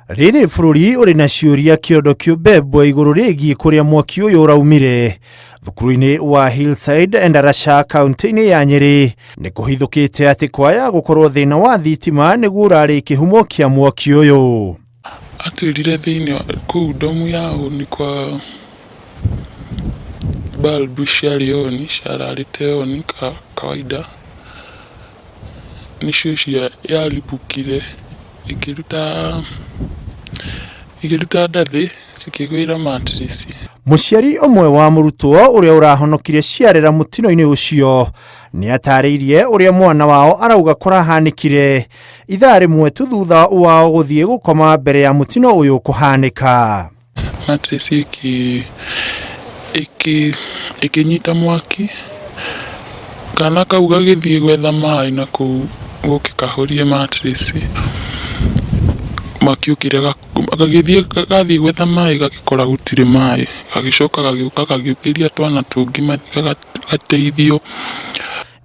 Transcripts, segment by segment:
Rĩrĩ bũrũri ũrĩ na ciũria kĩondo kĩũmbembwe igũrũ rĩgiĩ kũrĩa mwaki ũyũ ũraumire thukuru-inĩ wa Hillside Endarasha kaunti-inĩ ya Nyeri nĩ kũhithũkĩte atĩ kwaya gũkorwo thĩna wa thitima nĩguo ũrarĩ kĩhumo kĩa mwaki ũyũ. Atwĩrire thĩinĩ kũu domu yao nĩ kwa balbu ciararĩte oni kawaida nĩcio yaribukire ikĩruta ndathĩ cikĩgwĩra matress. Mũciari ũmwe wa mũrutwo ũrĩa ũrahonokire ciarĩra mũtino-inĩ ũcio nĩ atarĩirie ũrĩa mwana wao arauga kũrahanĩkire ithaa rĩmwe tu thutha wao gũthiĩ gũkoma mbere ya mũtino ũyũ kũhanĩka. Matress ĩkĩnyita mwaki, kana kau gagĩthiĩ gwetha maĩ na kũu gũkĩkahorie matress. Mwaki ũkĩrĩa gathiĩ gwetha maĩ gagĩkora gũtirĩ maĩ, gagĩcoka gagĩũka gagĩũkĩria twana tũngĩ gateithio.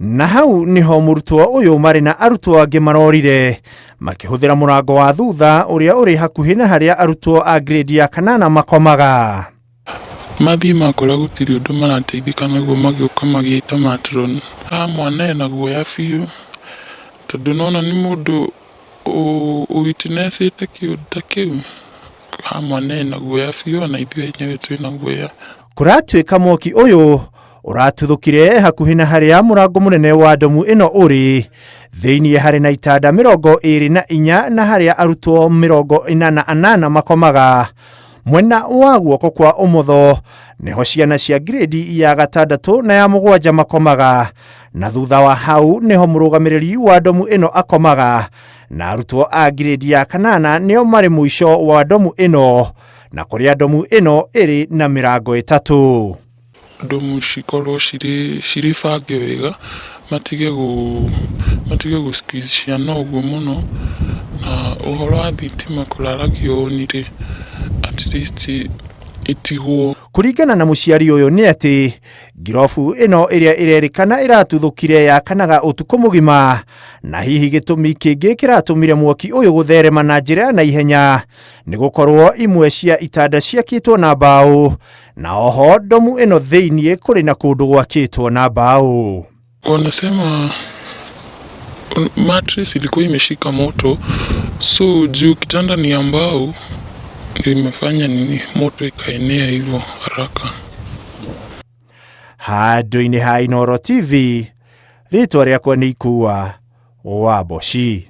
Na hau niho mũrutwo ũyũ marĩ na arutwo angĩ marorire makĩhũthĩra mũrango wa thutha ũrĩa ũrĩ hakuhĩ na harĩa arutwo a grade ya 8 makomaga. Mathiĩ makora gũtirĩ ũndũ marateithĩka naguo magĩũka magĩĩta matron. Mwana ena guoya biũ tondũ nona nĩ mũndũ witnessĩte kĩũndũ ta kĩu. Mwana ena guoya biũ na ithuĩ enyewe twĩna guoya. Kũratuĩka mwaki ũyũ ũratuthũkire hakuhĩ na harĩa mũrango mũnene wa domu ĩno ũrĩ, thĩinĩ harĩ na itanda 24 na harĩa arutwo 48 makomaga. Mwena wa guoko kwa ũmotho niho ciana cia grade ya 6 na ya 7 makomaga, na thutha wa hau niho mũrũgamĩrĩri wa domu ĩno akomaga, na arutwo a grade ya 8 nĩo marĩ mũico wa domu ĩno, na kũrĩa domu ĩno ĩrĩ na mĩrango 3. Domu cikorwo cirĩ bange wega, matige gũ squeeze ciana ũguo mũno, na ũhoro wa thitima kũraragio nĩrĩ at least itigwo. Kũringana na mũciari ũyũ nĩ atĩ ngirobu ĩno ĩrĩa ĩrerĩkana ĩratuthũkire yakanaga ũtukũ mũgima, na hihi gĩtũmi kĩngĩ kĩratũmire mwaki ũyũ gũtherema na njĩra ya naihenya nĩ gũkorwo imwe cia itanda ciakĩtwo na mbaũ, na oho domu ĩno thĩinĩ kũrĩ na kũndũ gwakĩtwo na mbaũ. Wanasema mattress ilikuwa imeshika moto, so juu kitanda ni ya mbao imefanya moto ikaenea hivyo haraka. Handũ-inĩ ha Inooro TV, rĩtwa rĩakwa nĩ Ikua wa Boshi.